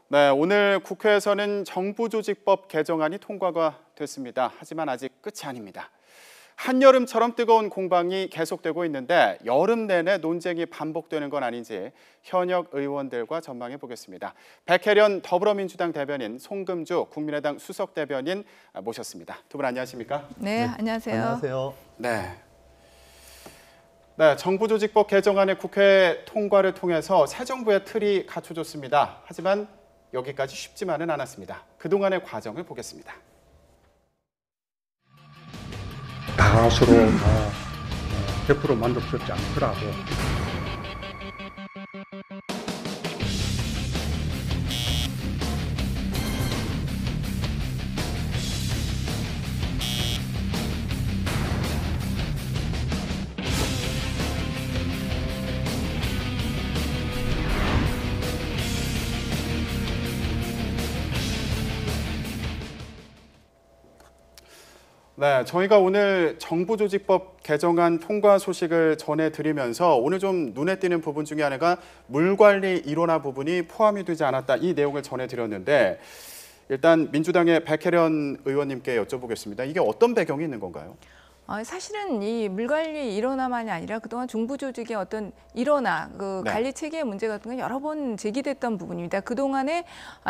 네, 오늘 국회에서는 정부조직법 개정안이 통과가 됐습니다. 하지만 아직 끝이 아닙니다. 한여름처럼 뜨거운 공방이 계속되고 있는데 여름 내내 논쟁이 반복되는 건 아닌지 현역 의원들과 전망해 보겠습니다. 백혜련 더불어민주당 대변인, 송금주 국민의당 수석 대변인 모셨습니다. 두 분 안녕하십니까? 네, 안녕하세요. 안녕하세요. 네, 정부조직법 개정안의 국회 통과를 통해서 새 정부의 틀이 갖춰졌습니다. 하지만 여기까지 쉽지만은 않았습니다. 그동안의 과정을 보겠습니다. 다수로 100% 만족스럽지 않더라고. 네, 저희가 오늘 정부조직법 개정안 통과 소식을 전해드리면서 오늘 좀 눈에 띄는 부분 중에 하나가 물관리 일원화 부분이 포함이 되지 않았다, 이 내용을 전해드렸는데 일단 민주당의 백혜련 의원님께 여쭤보겠습니다. 이게 어떤 배경이 있는 건가요? 사실은 이 물관리 일원화만이 아니라 그동안 정부조직의 어떤 일원화, 관리 체계의 문제 같은 건 여러 번 제기됐던 부분입니다. 그동안에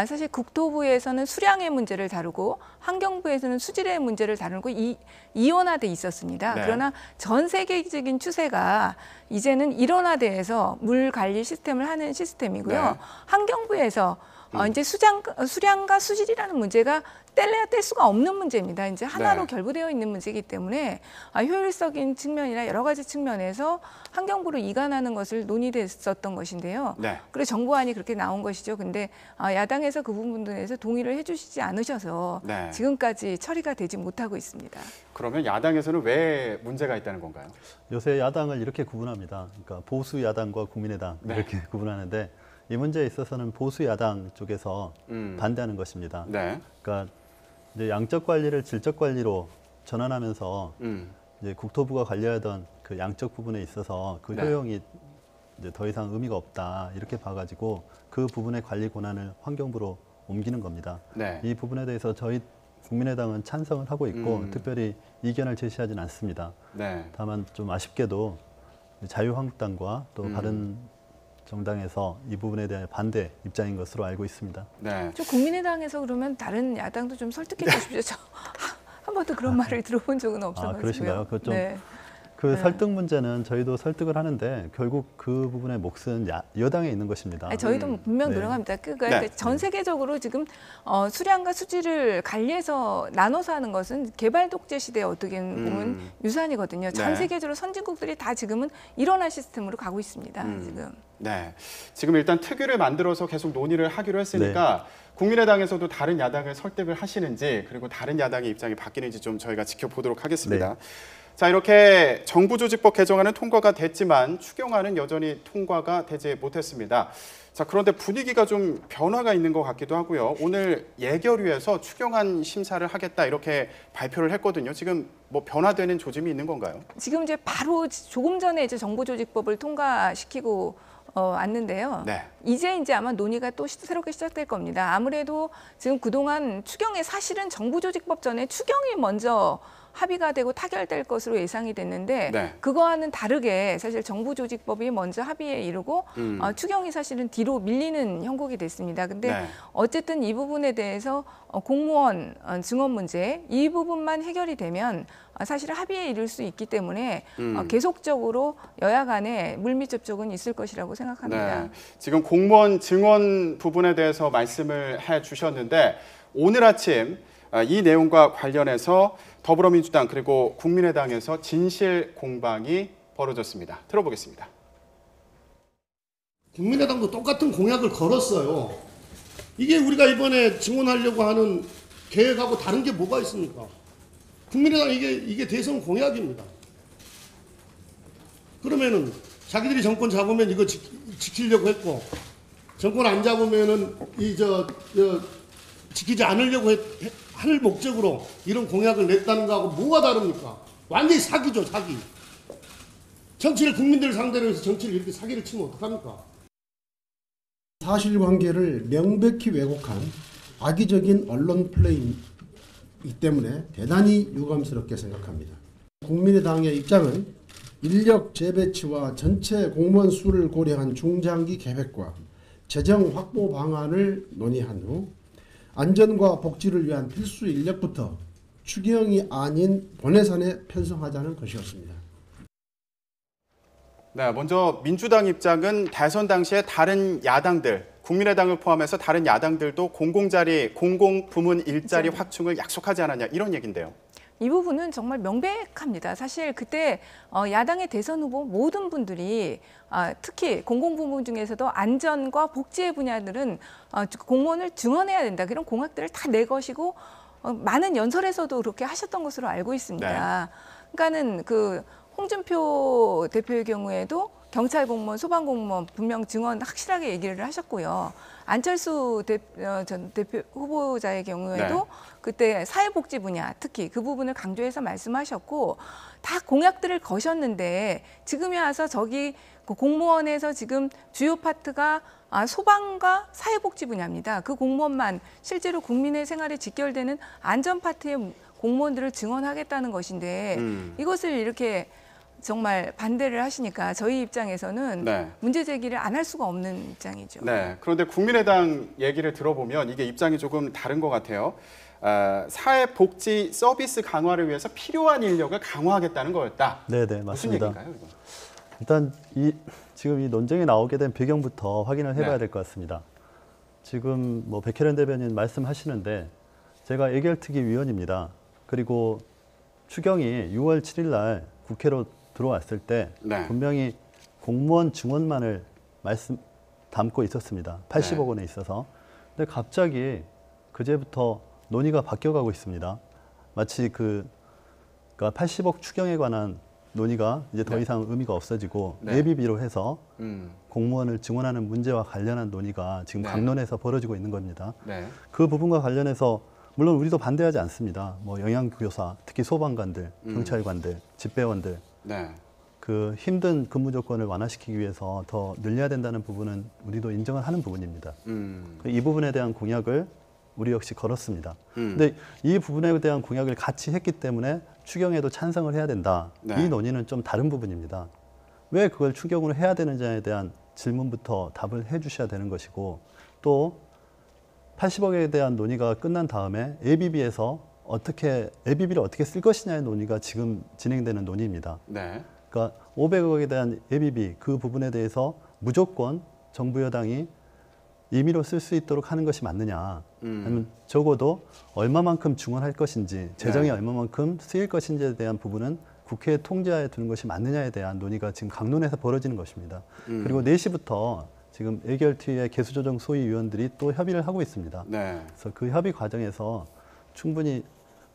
사실 국토부에서는 수량의 문제를 다루고 환경부에서는 수질의 문제를 다루고 이원화돼 있었습니다. 네. 그러나 전 세계적인 추세가 이제는 일원화돼서 물 관리 시스템을 하는 시스템이고요. 네. 환경부에서 이제 수량과 수질이라는 문제가 뗄래야 뗄 수가 없는 문제입니다. 이제 하나로 결부되어 있는 문제이기 때문에 효율적인 측면이나 여러 가지 측면에서 환경부로 이관하는 것을 논의됐었던 것인데요. 네. 그래서 정부안이 그렇게 나온 것이죠. 근데 야당에서 그 부분에서 동의를 해주시지 않으셔서 지금까지 처리가 되지 못하고 있습니다. 그러면 야당에서는 왜 문제가 있다는 건가요? 요새 야당을 이렇게 구분합니다. 그러니까 보수 야당과 국민의당 이렇게 구분하는데 이 문제에 있어서는 보수 야당 쪽에서 반대하는 것입니다. 그러니까 이제 양적 관리를 질적 관리로 전환하면서 이제 국토부가 관리하던 그 양적 부분에 있어서 그 효용이 이제 더 이상 의미가 없다 이렇게 봐가지고 그 부분의 관리 권한을 환경부로 옮기는 겁니다. 이 부분에 대해서 저희 국민의당은 찬성을 하고 있고 특별히 이견을 제시하진 않습니다. 다만 좀 아쉽게도 자유한국당과 또 다른 정당에서 이 부분에 대한 반대 입장인 것으로 알고 있습니다. 저 국민의당에서 그러면 다른 야당도 좀 설득해 주십시오. 한 번도 그런 말을 들어본 적은 없어가지고요. 그러신가요? 그 설득 문제는 저희도 설득을 하는데 결국 그 부분의 몫은 여당에 있는 것입니다. 저희도 분명 노력합니다. 그러니까 전 세계적으로 지금 수량과 수질을 관리해서 나눠서 하는 것은 개발 독재 시대에 어떻게 보면 유산이거든요. 전 세계적으로 선진국들이 다 지금은 일원화 시스템으로 가고 있습니다. 지금 일단 특위를 만들어서 계속 논의를 하기로 했으니까 국민의당에서도 다른 야당을 설득을 하시는지 그리고 다른 야당의 입장이 바뀌는지 좀 저희가 지켜보도록 하겠습니다. 자, 이렇게 정부조직법 개정안은 통과가 됐지만 추경안은 여전히 통과가 되지 못했습니다. 자, 그런데 분위기가 좀 변화가 있는 것 같기도 하고요. 오늘 예결위에서 추경안 심사를 하겠다 이렇게 발표를 했거든요. 지금 뭐 변화되는 조짐이 있는 건가요? 지금 이제 바로 조금 전에 이제 정부조직법을 통과시키고 왔는데요. 이제 아마 논의가 또 새롭게 시작될 겁니다. 아무래도 지금 그동안 추경에 사실은 정부조직법 전에 추경이 먼저 합의가 되고 타결될 것으로 예상이 됐는데 그거와는 다르게 사실 정부조직법이 먼저 합의에 이르고 추경이 사실은 뒤로 밀리는 형국이 됐습니다. 근데 어쨌든 이 부분에 대해서 공무원 증원 문제 이 부분만 해결이 되면 사실 합의에 이를 수 있기 때문에 계속적으로 여야 간에 물밑 접촉은 있을 것이라고 생각합니다. 지금 공무원 증원 부분에 대해서 말씀을 해주셨는데 오늘 아침 이 내용과 관련해서 더불어민주당 그리고 국민의당에서 진실 공방이 벌어졌습니다. 들어보겠습니다. 국민의당도 똑같은 공약을 걸었어요. 이게 우리가 이번에 증원하려고 하는 계획하고 다른 게 뭐가 있습니까? 국민의당 이게 대선 공약입니다. 그러면은 자기들이 정권 잡으면 이거 지키려고 했고 정권 안 잡으면은 지키지 않으려고 할 목적으로 이런 공약을 냈다는 거하고 뭐가 다릅니까? 완전히 사기죠, 사기. 정치를 국민들 상대로 해서 정치를 이렇게 사기를 치면 어떡합니까? 사실관계를 명백히 왜곡한 악의적인 언론 플레이이기 때문에 대단히 유감스럽게 생각합니다. 국민의당의 입장은 인력 재배치와 전체 공무원 수를 고려한 중장기 계획과 재정 확보 방안을 논의한 후 안전과 복지를 위한 필수 인력부터 추경이 아닌 본예산에 편성하자는 것이었습니다. 네, 먼저 민주당 입장은 대선 당시에 다른 야당들, 국민의당을 포함해서 다른 야당들도 공공자리, 공공부문 일자리 확충을 약속하지 않았냐 이런 얘기인데요. 이 부분은 정말 명백합니다. 사실 그때 야당의 대선 후보 모든 분들이 특히 공공부문 중에서도 안전과 복지의 분야들은 공무원을 증원해야 된다. 그런 공약들을 다 내것이고 많은 연설에서도 그렇게 하셨던 것으로 알고 있습니다. 네. 그러니까는 그 홍준표 대표의 경우에도 경찰 공무원, 소방 공무원 분명 증원 확실하게 얘기를 하셨고요. 안철수 전 대표 후보자의 경우에도 네. 그때 사회복지 분야 특히 그 부분을 강조해서 말씀하셨고 다 공약들을 거셨는데 지금에 와서 저기 공무원에서 지금 주요 파트가 소방과 사회복지 분야입니다. 그 공무원만 실제로 국민의 생활에 직결되는 안전 파트의 공무원들을 증원하겠다는 것인데 이것을 이렇게 정말 반대를 하시니까 저희 입장에서는 네. 문제 제기를 안 할 수가 없는 입장이죠. 네. 그런데 국민의당 얘기를 들어보면 이게 입장이 조금 다른 것 같아요. 사회복지 서비스 강화를 위해서 필요한 인력을 강화하겠다는 거였다. 네, 무슨 맞습니다. 얘기인가요, 이거? 일단 지금 이 논쟁이 나오게 된 배경부터 확인을 해봐야 네. 될 것 같습니다. 지금 뭐 백혜련 대변인 말씀하시는데 제가 예결특위 위원입니다. 그리고 추경이 6월 7일 날 국회로 들어왔을 때 네. 분명히 공무원 증원만을 담고 있었습니다. 80억 원에 있어서. 근데 갑자기 그제부터 논의가 바뀌어가고 있습니다. 마치 그러니까 80억 추경에 관한 논의가 이제 더 이상 의미가 없어지고 예비비로 해서 공무원을 증원하는 문제와 관련한 논의가 지금 강론에서 벌어지고 있는 겁니다. 그 부분과 관련해서 물론 우리도 반대하지 않습니다. 뭐 영양교사, 특히 소방관들, 경찰관들, 집배원들 그 힘든 근무 조건을 완화시키기 위해서 더 늘려야 된다는 부분은 우리도 인정을 하는 부분입니다. 이 부분에 대한 공약을 우리 역시 걸었습니다. 근데 이 부분에 대한 공약을 같이 했기 때문에 추경에도 찬성을 해야 된다. 이 논의는 좀 다른 부분입니다. 왜 그걸 추경으로 해야 되는지에 대한 질문부터 답을 해 주셔야 되는 것이고 또 80억에 대한 논의가 끝난 다음에 예비비에서 예비비를 어떻게 쓸 것이냐의 논의가 지금 진행되는 논의입니다. 그러니까 500억에 대한 예비비 그 부분에 대해서 무조건 정부 여당이 임의로 쓸 수 있도록 하는 것이 맞느냐 아니면 적어도 얼마만큼 증원할 것인지 재정이 얼마만큼 쓰일 것인지에 대한 부분은 국회의 통제하에 두는 것이 맞느냐에 대한 논의가 지금 강론에서 벌어지는 것입니다. 그리고 4시부터 지금 예결특위의 개수조정 소위위원들이 또 협의를 하고 있습니다. 그래서 그 협의 과정에서 충분히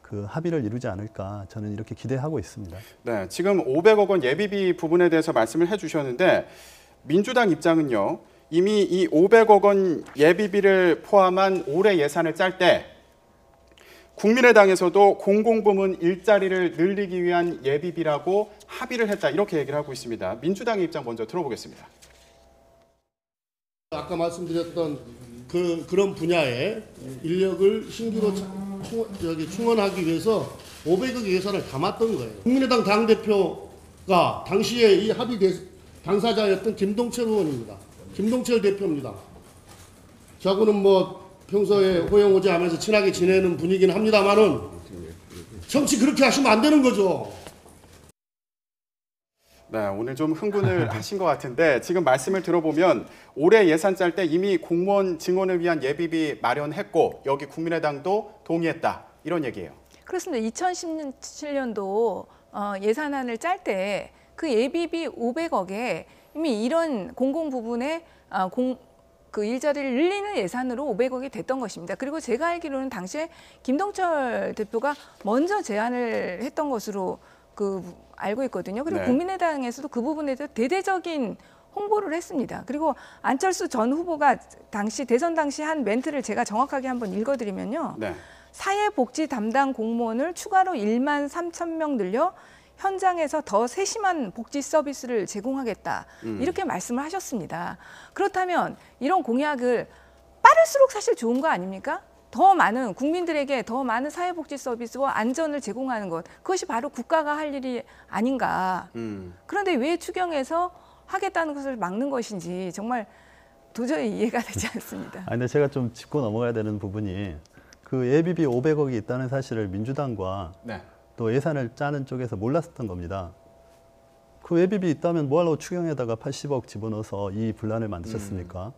그 합의를 이루지 않을까 저는 이렇게 기대하고 있습니다. 네, 지금 500억 원 예비비 부분에 대해서 말씀을 해주셨는데 민주당 입장은요. 이미 이 500억 원 예비비를 포함한 올해 예산을 짤 때 국민의당에서도 공공부문 일자리를 늘리기 위한 예비비라고 합의를 했다 이렇게 얘기를 하고 있습니다. 민주당의 입장 먼저 들어보겠습니다. 아까 말씀드렸던 그런 분야에 인력을 신규로 충원하기 위해서 500억 예산을 담았던 거예요. 국민의당 당대표가 당시에 이 합의 당사자였던 김동철 의원입니다. 김동철 대표입니다. 저하고는 뭐 평소에 호영호재 하면서 친하게 지내는 분이긴 합니다만은 정치 그렇게 하시면 안 되는 거죠. 네, 오늘 좀 흥분을 하신 것 같은데 지금 말씀을 들어보면 올해 예산 짤 때 이미 공무원 증원을 위한 예비비 마련했고 여기 국민의당도 동의했다 이런 얘기예요. 그렇습니다. 2017년도 예산안을 짤 때 그 예비비 500억에 이미 이런 공공 부분에 그 일자리를 늘리는 예산으로 500억이 됐던 것입니다. 그리고 제가 알기로는 당시에 김동철 대표가 먼저 제안을 했던 것으로 알고 있거든요. 그리고 국민의당에서도 그 부분에 대해서 대대적인 홍보를 했습니다. 그리고 안철수 전 후보가 대선 당시 한 멘트를 제가 정확하게 한번 읽어드리면요. 사회복지 담당 공무원을 추가로 1만 3천 명 늘려 현장에서 더 세심한 복지 서비스를 제공하겠다. 이렇게 말씀을 하셨습니다. 그렇다면 이런 공약을 빠를수록 사실 좋은 거 아닙니까? 더 많은 국민들에게 더 많은 사회복지 서비스와 안전을 제공하는 것, 그것이 바로 국가가 할 일이 아닌가. 그런데 왜 추경에서 하겠다는 것을 막는 것인지 정말 도저히 이해가 되지 않습니다. 근데 제가 좀 짚고 넘어가야 되는 부분이 그 예비비 500억이 있다는 사실을 민주당과 네. 또 예산을 짜는 쪽에서 몰랐었던 겁니다. 그 예비비 있다면 뭐하려고 추경에다가 80억 집어넣어서 이 분란을 만드셨습니까?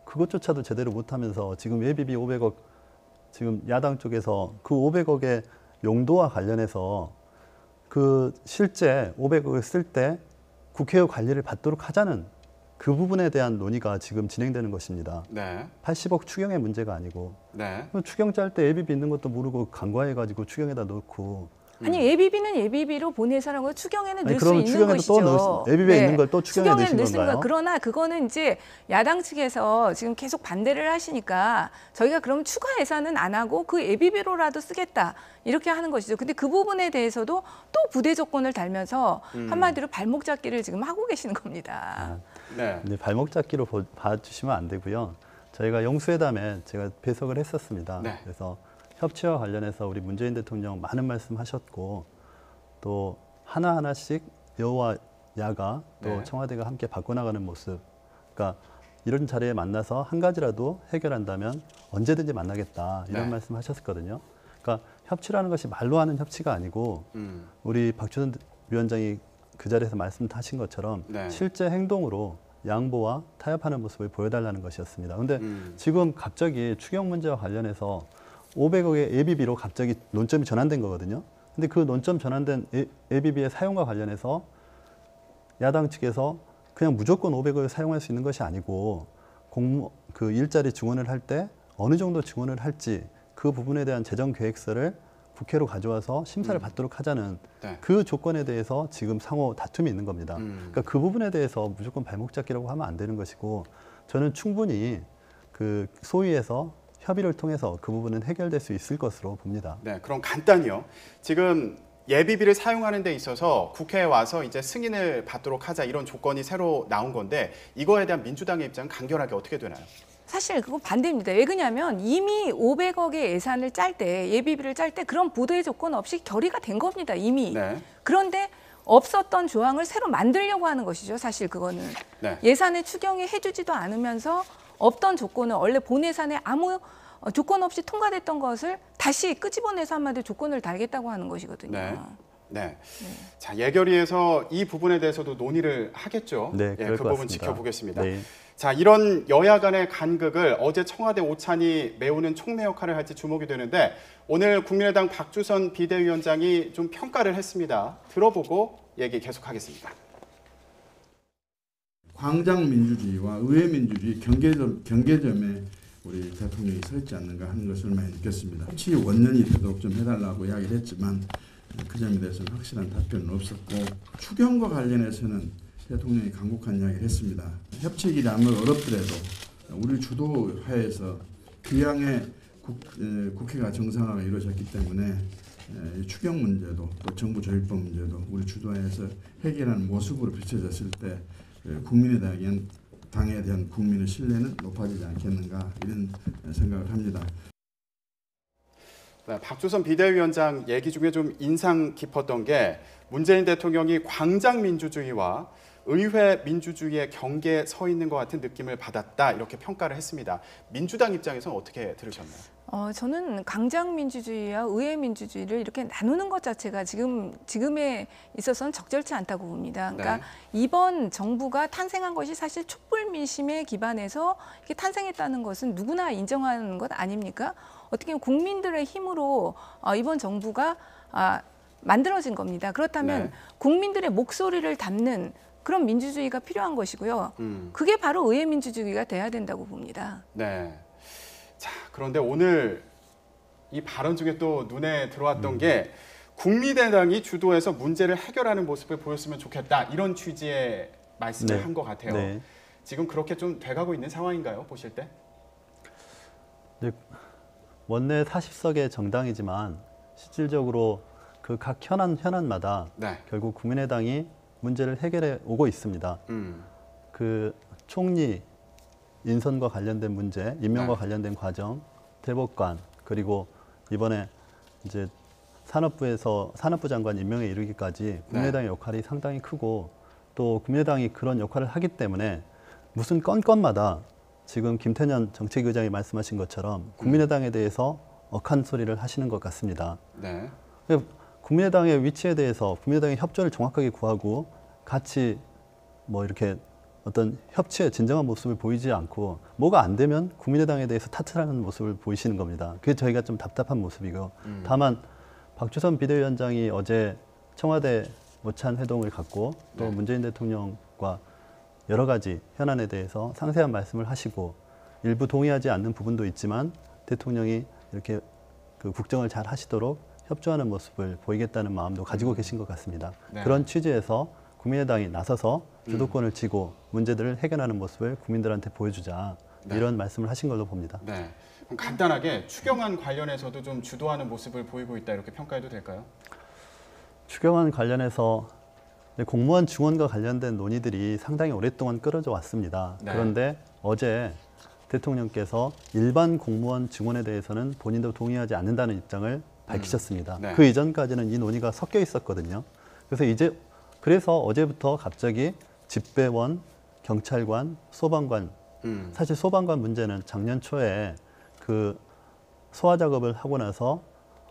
그것조차도 제대로 못하면서 지금 예비비 500억 지금 야당 쪽에서 그 500억의 용도와 관련해서 그 실제 500억을 쓸 때 국회의 관리를 받도록 하자는 그 부분에 대한 논의가 지금 진행되는 것입니다. 네. 80억 추경의 문제가 아니고 네. 추경 짤 때 예비비 있는 것도 모르고 간과해가지고 추경에다 넣고 아니 예비비는 예비비로 본 예산하고 추경에는 넣을 수 그러면 있는 추경에도 것이죠. 또 예비비에 있는 걸 또 추경에 넣으신 넣을 수 있는 건가요? 그러나 그거는 이제 야당 측에서 지금 계속 반대를 하시니까 저희가 그럼 추가 예산은 안 하고 그 예비비로라도 쓰겠다 이렇게 하는 것이죠. 근데 그 부분에 대해서도 또 부대 조건을 달면서 한마디로 발목 잡기를 지금 하고 계시는 겁니다. 네. 근데 발목 잡기로 봐주시면 안 되고요. 저희가 영수회담에 제가 배석을 했었습니다. 네. 그래서 협치와 관련해서 우리 문재인 대통령 많은 말씀하셨고 또 하나하나씩 여와 야가 또 네. 청와대가 함께 바꿔나가는 모습, 그러니까 이런 자리에 만나서 한 가지라도 해결한다면 언제든지 만나겠다 이런 네. 말씀하셨거든요. 그러니까 협치라는 것이 말로 하는 협치가 아니고 우리 박주선 위원장이 그 자리에서 말씀하신 것처럼 네. 실제 행동으로 양보와 타협하는 모습을 보여달라는 것이었습니다. 그런데 지금 갑자기 추경 문제와 관련해서 500억의 예비비로 갑자기 논점이 전환된 거거든요. 근데 그 논점 전환된 예비비의 사용과 관련해서 야당 측에서 그냥 무조건 500억을 사용할 수 있는 것이 아니고 그 일자리 증원을 할 때 어느 정도 증원을 할지 그 부분에 대한 재정 계획서를 국회로 가져와서 심사를 받도록 하자는 네. 그 조건에 대해서 지금 상호 다툼이 있는 겁니다. 그러니까 그 부분에 대해서 무조건 발목 잡기라고 하면 안 되는 것이고 저는 충분히 그 소위에서 협의를 통해서 그 부분은 해결될 수 있을 것으로 봅니다. 네, 그럼 간단히요. 지금 예비비를 사용하는 데 있어서 국회에 와서 이제 승인을 받도록 하자 이런 조건이 새로 나온 건데 이거에 대한 민주당의 입장은 간결하게 어떻게 되나요? 사실 그거 반대입니다. 왜 그러냐면 이미 500억의 예산을 짤 때 예비비를 짤 때 그런 보도의 조건 없이 결의가 된 겁니다. 이미. 네. 그런데 없었던 조항을 새로 만들려고 하는 것이죠. 사실 그거는. 네. 예산에 추경이 해주지도 않으면서 없던 조건을 원래 본 예산에 아무 조건 없이 통과됐던 것을 다시 끄집어내서 한마디로 조건을 달겠다고 하는 것이거든요. 네. 네. 자, 예결위에서 이 부분에 대해서도 논의를 하겠죠. 네, 예, 그럴 그 것 부분 같습니다. 지켜보겠습니다. 네. 자, 이런 여야 간의 간극을 어제 청와대 오찬이 메우는 촉매 역할을 할지 주목이 되는데 오늘 국민의당 박주선 비대위원장이 좀 평가를 했습니다. 들어보고 얘기 계속하겠습니다. 광장 민주주의와 의회 민주주의 경계점에 우리 대통령이 서 있지 않는가 하는 것을 많이 느꼈습니다. 협치 원년이 되도록 좀 해달라고 이야기를 했지만 그 점에 대해서는 확실한 답변은 없었고 추경과 관련해서는 대통령이 간곡한 이야기를 했습니다. 협치 길이 아무리 어렵더라도 우리 주도하에서 귀향의 국회가 정상화가 이루어졌기 때문에 추경 문제도 또 정부 조직법 문제도 우리 주도하에서 해결하는 모습으로 비춰졌을 때 국민의당에 대한 국민의 신뢰는 높아지지 않겠는가 이런 생각을 합니다. 네, 박주선 비대위원장 얘기 중에 좀 인상 깊었던 게 문재인 대통령이 광장 민주주의와 의회 민주주의의 경계에 서 있는 것 같은 느낌을 받았다 이렇게 평가를 했습니다. 민주당 입장에서는 어떻게 들으셨나요? 저는 강장 민주주의와 의회 민주주의를 이렇게 나누는 것 자체가 지금에 있어서는 적절치 않다고 봅니다. 그러니까 네. 이번 정부가 탄생한 것이 사실 촛불 민심에 기반해서 이렇게 탄생했다는 것은 누구나 인정하는 것 아닙니까? 어떻게 보면 국민들의 힘으로 이번 정부가 만들어진 겁니다. 그렇다면 네. 국민들의 목소리를 담는 그런 민주주의가 필요한 것이고요. 그게 바로 의회 민주주의가 돼야 된다고 봅니다. 네. 자, 그런데 오늘 이 발언 중에 또 눈에 들어왔던 게 국민의당이 주도해서 문제를 해결하는 모습을 보였으면 좋겠다 이런 취지의 말씀을 네. 한 것 같아요. 네. 지금 그렇게 좀 돼가고 있는 상황인가요? 보실 때? 원내 40석의 정당이지만 실질적으로 그 각 현안마다 네. 결국 국민의당이 문제를 해결해 오고 있습니다. 그 총리 인선과 관련된 문제, 임명과 네. 관련된 과정, 대법관, 그리고 이번에 이제 산업부 장관 임명에 이르기까지 국민의당의 역할이 상당히 크고 또 국민의당이 그런 역할을 하기 때문에 무슨 건마다 지금 김태년 정책위원장이 말씀하신 것처럼 국민의당에 대해서 억한 소리를 하시는 것 같습니다. 네. 국민의당의 위치에 대해서 국민의당의 협조를 정확하게 구하고 같이 뭐 이렇게 어떤 협치의 진정한 모습을 보이지 않고 뭐가 안 되면 국민의당에 대해서 탓하는 모습을 보이시는 겁니다. 그게 저희가 좀 답답한 모습이고 다만 박주선 비대위원장이 어제 청와대 모찬 회동을 갖고 또 문재인 대통령과 여러 가지 현안에 대해서 상세한 말씀을 하시고 일부 동의하지 않는 부분도 있지만 대통령이 이렇게 그 국정을 잘 하시도록 협조하는 모습을 보이겠다는 마음도 가지고 계신 것 같습니다. 네. 그런 취지에서 국민의당이 나서서 주도권을 쥐고 문제들을 해결하는 모습을 국민들한테 보여주자 이런 말씀을 하신 걸로 봅니다. 네. 그럼 간단하게 추경안 관련해서도 좀 주도하는 모습을 보이고 있다 이렇게 평가해도 될까요? 추경안 관련해서 공무원 증원과 관련된 논의들이 상당히 오랫동안 끌어져 왔습니다. 네. 그런데 어제 대통령께서 일반 공무원 증원에 대해서는 본인도 동의하지 않는다는 입장을 밝히셨습니다. 네. 그 이전까지는 이 논의가 섞여 있었거든요. 그래서 어제부터 갑자기 집배원, 경찰관, 소방관, 사실 소방관 문제는 작년 초에 그 소화 작업을 하고 나서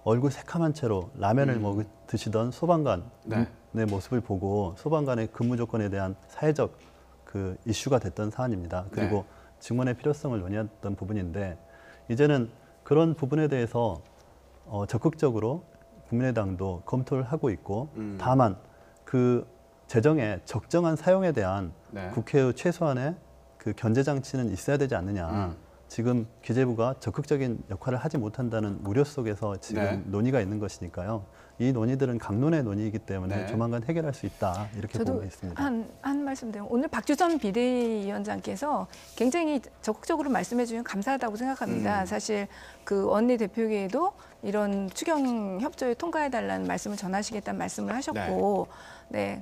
얼굴 새카만 채로 라면을 드시던 소방관의 모습을 보고 소방관의 근무 조건에 대한 사회적 그 이슈가 됐던 사안입니다. 그리고 증원의 필요성을 논의했던 부분인데 이제는 그런 부분에 대해서 적극적으로 국민의당도 검토를 하고 있고 다만 그 재정의 적정한 사용에 대한 국회의 최소한의 그 견제 장치는 있어야 되지 않느냐. 지금 기재부가 적극적인 역할을 하지 못한다는 우려 속에서 지금 논의가 있는 것이니까요. 이 논의들은 강론의 논의이기 때문에 조만간 해결할 수 있다 이렇게 보고 있습니다. 한 말씀 드리면 오늘 박주선 비대위원장께서 굉장히 적극적으로 말씀해 주시면 감사하다고 생각합니다. 사실 그 원내 대표에게도 이런 추경 협조에 통과해달라는 말씀을 전하시겠다는 말씀을 하셨고,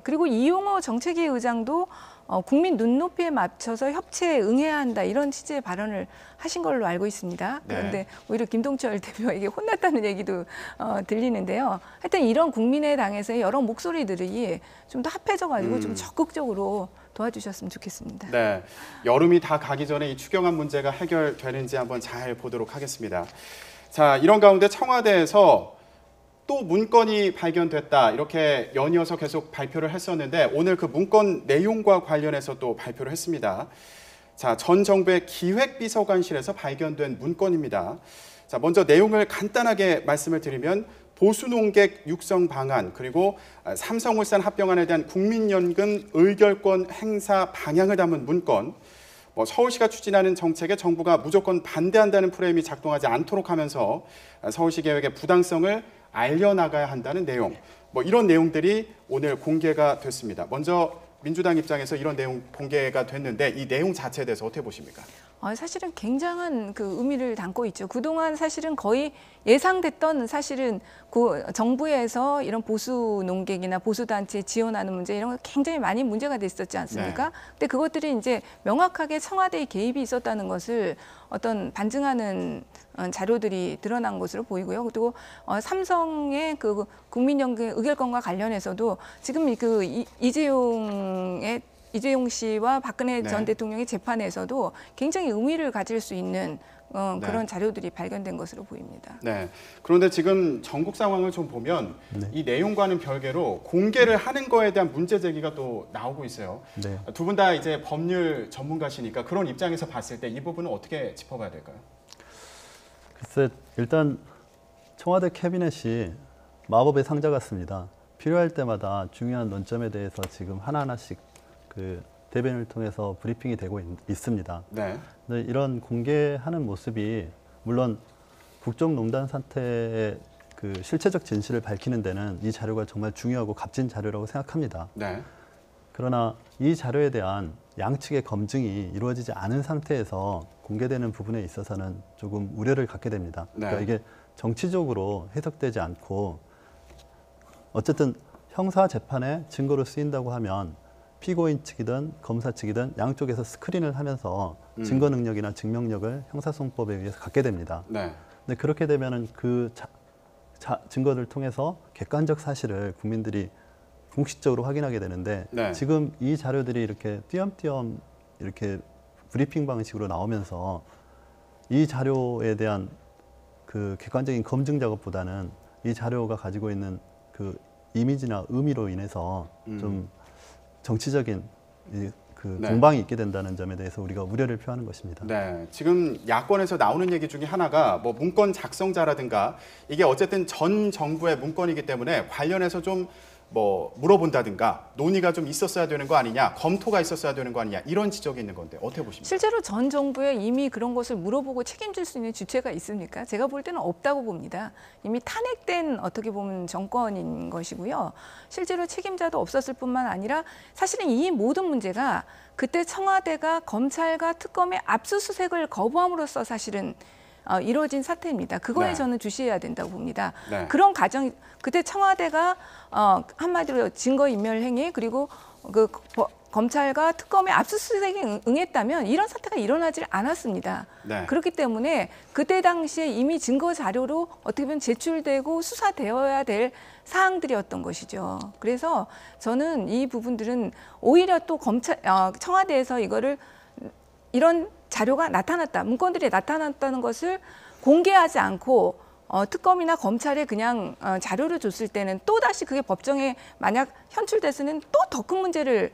그리고 이용호 정책위 의장도 국민 눈높이에 맞춰서 협치에 응해야 한다 이런 취지의 발언을 하신 걸로 알고 있습니다. 그런데 오히려 김동철 대표에게 혼났다는 얘기도 들리는데요. 하여튼 이런 국민의당에서의 여러 목소리들이 좀 더 합해져가지고 좀 적극적으로 도와주셨으면 좋겠습니다. 네, 여름이 다 가기 전에 이 추경안 문제가 해결되는지 한번 잘 보도록 하겠습니다. 자, 이런 가운데 청와대에서 또 문건이 발견됐다 이렇게 연이어서 계속 발표를 했었는데 오늘 그 문건 내용과 관련해서 또 발표를 했습니다. 자, 전 정부의 기획비서관실에서 발견된 문건입니다. 자, 먼저 내용을 간단하게 말씀을 드리면 보수농객 육성 방안 그리고 삼성울산 합병안에 대한 국민연금 의결권 행사 방향을 담은 문건, 서울시가 추진하는 정책에 정부가 무조건 반대한다는 프레임이 작동하지 않도록 하면서 서울시 계획의 부당성을 알려나가야 한다는 내용, 이런 내용들이 오늘 공개가 됐습니다. 먼저 민주당 입장에서 이런 내용 공개가 됐는데 이 내용 자체에 대해서 어떻게 보십니까? 사실은 굉장한 그 의미를 담고 있죠. 그동안 사실은 거의 예상됐던 사실은 정부에서 이런 보수 농객이나 보수 단체에 지원하는 문제 이런 거 굉장히 많이 문제가 됐었지 않습니까? 근데 그것들이 이제 명확하게 청와대의 개입이 있었다는 것을 어떤 반증하는 자료들이 드러난 것으로 보이고요. 그리고 삼성의 그 국민연금 의결권과 관련해서도 지금 그 이재용 씨와 박근혜 전 대통령의 재판에서도 굉장히 의미를 가질 수 있는 그런 자료들이 발견된 것으로 보입니다. 네. 그런데 지금 전국 상황을 좀 보면 이 내용과는 별개로 공개를 하는 거에 대한 문제 제기가 또 나오고 있어요. 두 분 다 이제 법률 전문가시니까 그런 입장에서 봤을 때 이 부분은 어떻게 짚어봐야 될까요? 글쎄, 일단 청와대 캐비넷이 마법의 상자 같습니다. 필요할 때마다 중요한 논점에 대해서 지금 하나하나씩 그 대변을 통해서 브리핑이 되고 있습니다. 근데 이런 공개하는 모습이 물론 국정농단 사태의 그 실체적 진실을 밝히는 데는 이 자료가 정말 중요하고 값진 자료라고 생각합니다. 그러나 이 자료에 대한 양측의 검증이 이루어지지 않은 상태에서 공개되는 부분에 있어서는 조금 우려를 갖게 됩니다. 그러니까 이게 정치적으로 해석되지 않고 어쨌든 형사 재판에 증거로 쓰인다고 하면 피고인 측이든 검사 측이든 양쪽에서 스크린을 하면서 증거 능력이나 증명력을 형사소송법에 의해서 갖게 됩니다. 네. 근데 그렇게 되면은 그 증거를 통해서 객관적 사실을 국민들이 공식적으로 확인하게 되는데 네. 지금 이 자료들이 이렇게 띄엄띄엄 이렇게 브리핑 방식으로 나오면서 이 자료에 대한 그 객관적인 검증 작업보다는 이 자료가 가지고 있는 그 이미지나 의미로 인해서 좀 정치적인 그 네. 공방이 있게 된다는 점에 대해서 우리가 우려를 표하는 것입니다. 네, 지금 야권에서 나오는 얘기 중에 하나가 뭐 문건 작성자라든가 이게 어쨌든 전 정부의 문건이기 때문에 관련해서 좀 뭐 물어본다든가 논의가 좀 있었어야 되는 거 아니냐, 검토가 있었어야 되는 거 아니냐 이런 지적이 있는 건데 어떻게 보십니까? 실제로 전 정부에 이미 그런 것을 물어보고 책임질 수 있는 주체가 있습니까? 제가 볼 때는 없다고 봅니다. 이미 탄핵된 어떻게 보면 정권인 것이고요. 실제로 책임자도 없었을 뿐만 아니라 사실은 이 모든 문제가 그때 청와대가 검찰과 특검의 압수수색을 거부함으로써 사실은 이루어진 사태입니다. 그거에 네. 저는 주시해야 된다고 봅니다. 네. 그런 과정, 그때 청와대가 한마디로 증거인멸 행위 그리고 그 검찰과 특검의 압수수색에 응했다면 이런 사태가 일어나질 않았습니다. 네. 그렇기 때문에 그때 당시에 이미 증거 자료로 어떻게 보면 제출되고 수사되어야 될 사항들이었던 것이죠. 그래서 저는 이 부분들은 오히려 또 청와대에서 이런 자료가 나타났다, 문건들이 나타났다는 것을 공개하지 않고 특검이나 검찰에 그냥 자료를 줬을 때는 또다시 그게 법정에 만약 현출됐으면 또 더 큰 문제를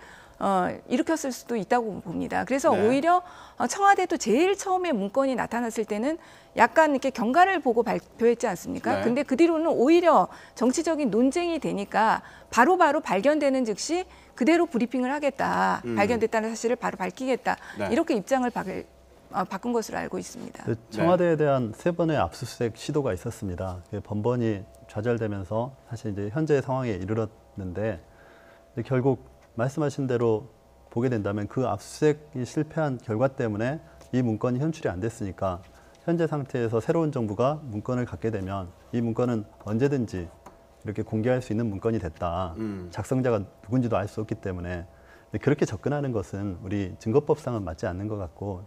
일으켰을 수도 있다고 봅니다. 그래서 네. 오히려 청와대도 제일 처음에 문건이 나타났을 때는 약간 이렇게 경과를 보고 발표했지 않습니까? 네. 근데 그 뒤로는 오히려 정치적인 논쟁이 되니까 바로바로 발견되는 즉시 그대로 브리핑을 하겠다. 발견됐다는 사실을 바로 밝히겠다. 네. 이렇게 입장을 바꾼 것으로 알고 있습니다. 청와대에 대한 3번의 압수수색 시도가 있었습니다. 번번이 좌절되면서 사실 이제 현재 상황에 이르렀는데 결국 말씀하신 대로 보게 된다면 그 압수수색이 실패한 결과 때문에 이 문건이 현출이 안 됐으니까 현재 상태에서 새로운 정부가 문건을 갖게 되면 이 문건은 언제든지 이렇게 공개할 수 있는 문건이 됐다. 작성자가 누군지도 알 수 없기 때문에 그렇게 접근하는 것은 우리 증거법상은 맞지 않는 것 같고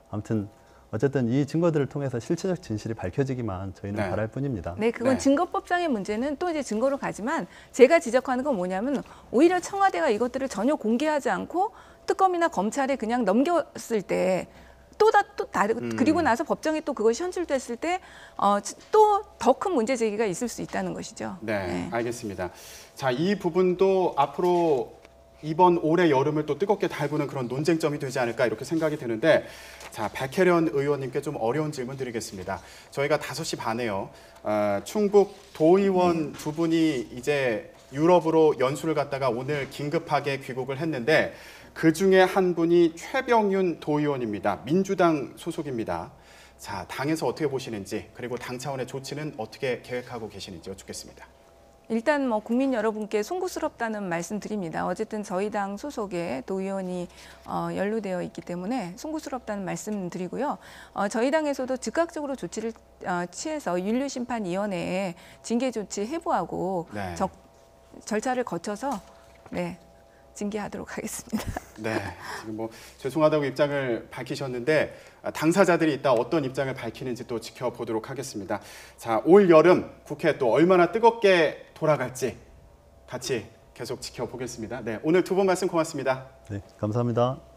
아무튼 어쨌든 이 증거들을 통해서 실체적 진실이 밝혀지기만 저희는 네. 바랄 뿐입니다. 네, 그건 네. 증거법상의 문제는 또 이제 증거로 가지만 제가 지적하는 건 뭐냐면 오히려 청와대가 이것들을 전혀 공개하지 않고 특검이나 검찰에 그냥 넘겼을 때 그리고 나서 법정에 또 그것이 현출됐을 때 또 더 큰 문제 제기가 있을 수 있다는 것이죠. 네, 알겠습니다. 자, 이 부분도 앞으로 이번 올해 여름을 또 뜨겁게 달구는 그런 논쟁점이 되지 않을까 이렇게 생각이 드는데 자, 백혜련 의원님께 좀 어려운 질문 드리겠습니다. 저희가 5시 반에요. 충북 도의원 두 분이 이제 유럽으로 연수를 갔다가 오늘 긴급하게 귀국을 했는데 그중에 한 분이 최병윤 도의원입니다. 민주당 소속입니다. 자, 당에서 어떻게 보시는지 그리고 당 차원의 조치는 어떻게 계획하고 계시는지 여쭙겠습니다. 일단 뭐 국민 여러분께 송구스럽다는 말씀드립니다. 어쨌든 저희 당 소속의 도의원이 연루되어 있기 때문에 송구스럽다는 말씀드리고요. 저희 당에서도 즉각적으로 조치를 취해서 윤리심판위원회에 징계 조치 해부하고 네. 절차를 거쳐서 징계하도록 하겠습니다. 네, 지금 뭐 죄송하다고 입장을 밝히셨는데 당사자들이 이따 어떤 입장을 밝히는지 또 지켜보도록 하겠습니다. 자, 올 여름 국회 또 얼마나 뜨겁게 돌아갈지 같이 계속 지켜보겠습니다. 네, 오늘 두 분 말씀 고맙습니다. 네, 감사합니다.